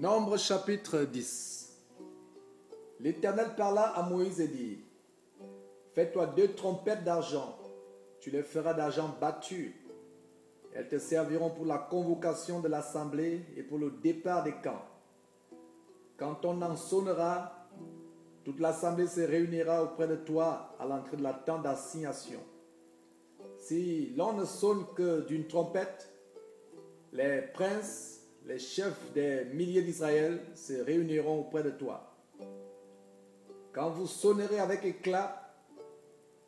Nombre chapitre 10. L'Éternel parla à Moïse et dit: Fais-toi 2 trompettes d'argent, tu les feras d'argent battu. Elles te serviront pour la convocation de l'assemblée et pour le départ des camps. Quand on en sonnera, toute l'assemblée se réunira auprès de toi à l'entrée de la tente d'assignation. Si l'on ne sonne que d'une trompette, les princes, les chefs des milliers d'Israël se réuniront auprès de toi. Quand vous sonnerez avec éclat,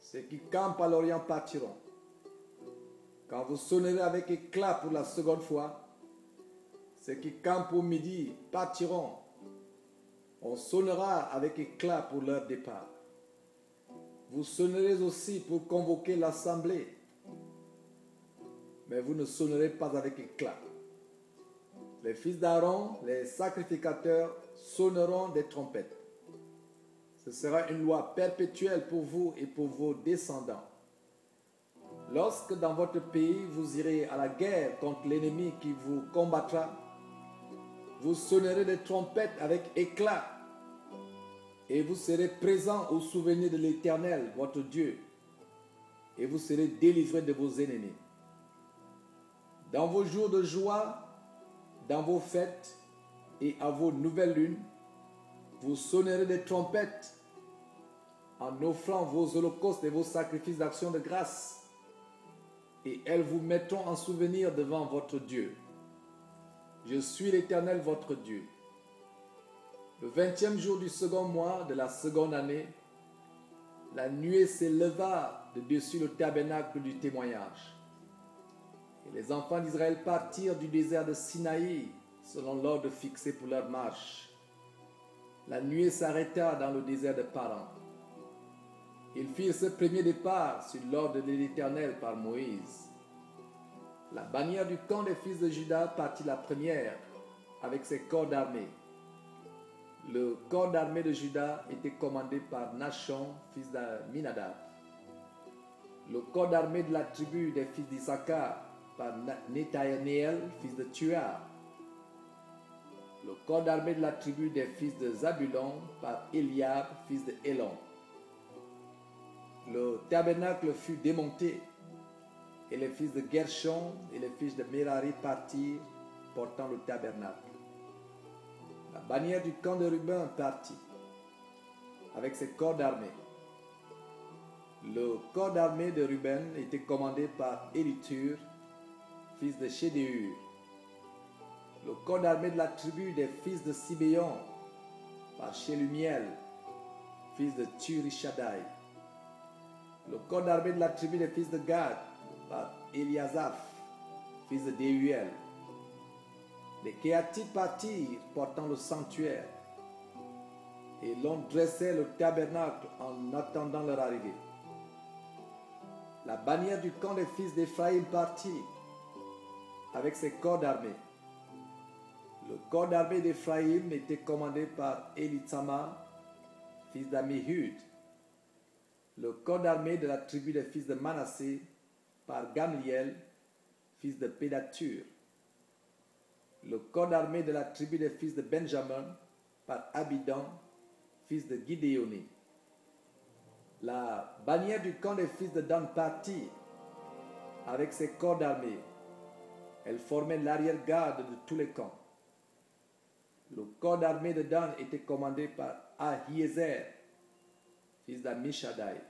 ceux qui campent à l'Orient partiront. Quand vous sonnerez avec éclat pour la seconde fois, ceux qui campent au midi partiront. On sonnera avec éclat pour leur départ. Vous sonnerez aussi pour convoquer l'assemblée, mais vous ne sonnerez pas avec éclat. Les fils d'Aaron, les sacrificateurs, sonneront des trompettes. Ce sera une loi perpétuelle pour vous et pour vos descendants. Lorsque dans votre pays vous irez à la guerre contre l'ennemi qui vous combattra, vous sonnerez des trompettes avec éclat et vous serez présents au souvenir de l'Éternel, votre Dieu, et vous serez délivrés de vos ennemis. Dans vos jours de joie, dans vos fêtes et à vos nouvelles lunes, vous sonnerez des trompettes en offrant vos holocaustes et vos sacrifices d'action de grâce, et elles vous mettront en souvenir devant votre Dieu. Je suis l'Éternel votre Dieu. Le 20e jour du second mois de la seconde année, la nuée s'éleva de dessus le tabernacle du témoignage. Et les enfants d'Israël partirent du désert de Sinaï selon l'ordre fixé pour leur marche. La nuée s'arrêta dans le désert de Paran. Ils firent ce premier départ sur l'ordre de l'Éternel par Moïse. La bannière du camp des fils de Juda partit la première avec ses corps d'armée. Le corps d'armée de Juda était commandé par Nachon, fils d'Aminadab. Le corps d'armée de la tribu des fils d'Issachar par Nethanéel, fils de Tuar. Le corps d'armée de la tribu des fils de Zabulon par Eliab, fils de Hélon. Le tabernacle fut démonté et les fils de Gershon et les fils de Merari partirent portant le tabernacle. La bannière du camp de Ruben partit avec ses corps d'armée. Le corps d'armée de Ruben était commandé par Élitur, fils de Chédéur. Le corps d'armée de la tribu des fils de Sibéon par Shelumiel, fils de Turishadai. Le corps d'armée de la tribu des fils de Gad par Eliasaph, fils de Déuel. Les Kéatites partirent portant le sanctuaire et l'on dressait le tabernacle en attendant leur arrivée. La bannière du camp des fils d'Éphraïm partit avec ses corps d'armée. Le corps d'armée d'Éphraïm était commandé par Élitsama, fils d'Amihud. Le corps d'armée de la tribu des fils de Manassé par Gamliel, fils de Pédature. Le corps d'armée de la tribu des fils de Benjamin par Abidan, fils de Gidéoni. La bannière du camp des fils de Dan partit avec ses corps d'armée. Elle formait l'arrière-garde de tous les camps. Le corps d'armée de Dan était commandé par Ahiezer, fils d'Amishadai.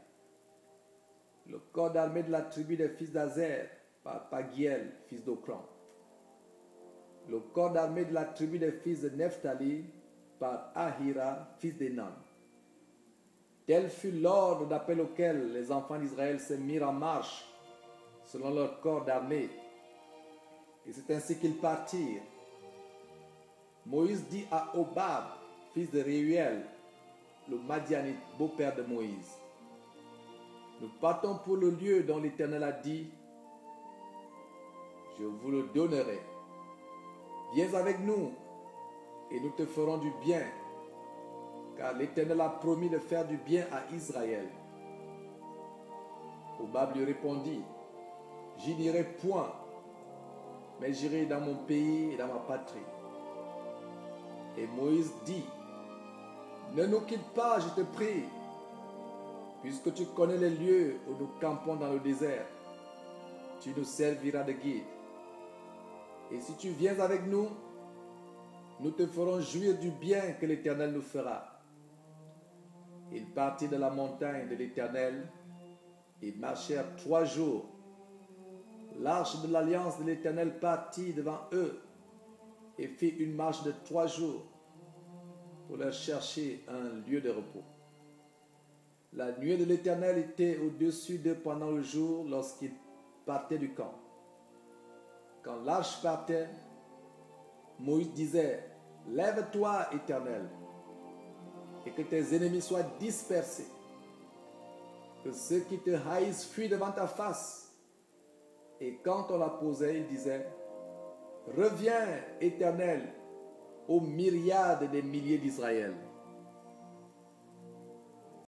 Le corps d'armée de la tribu des fils d'Azer par Pagiel, fils d'Okran. Le corps d'armée de la tribu des fils de Nephtali par Ahira, fils d'Enan. Tel fut l'ordre d'appel auquel les enfants d'Israël se mirent en marche selon leur corps d'armée. Et c'est ainsi qu'ils partirent. Moïse dit à Hobab, fils de Réuel, le Madianite, beau-père de Moïse: Nous partons pour le lieu dont l'Éternel a dit: Je vous le donnerai. Viens avec nous et nous te ferons du bien, car l'Éternel a promis de faire du bien à Israël. Hobab lui répondit: Je n'irai point, mais j'irai dans mon pays et dans ma patrie. Et Moïse dit, ne nous quitte pas, je te prie, puisque tu connais les lieux où nous campons dans le désert. Tu nous serviras de guide. Et si tu viens avec nous, nous te ferons jouir du bien que l'Éternel nous fera. Ils partirent de la montagne de l'Éternel et marchèrent 3 jours. L'arche de l'alliance de l'Éternel partit devant eux et fit une marche de 3 jours pour leur chercher un lieu de repos. La nuée de l'Éternel était au-dessus d'eux pendant le jour lorsqu'ils partaient du camp. Quand l'arche partait, Moïse disait, « Lève-toi, Éternel, et que tes ennemis soient dispersés, que ceux qui te haïssent fuient devant ta face. » Et quand on la posait, il disait, « Reviens, Éternel, aux myriades des milliers d'Israël. »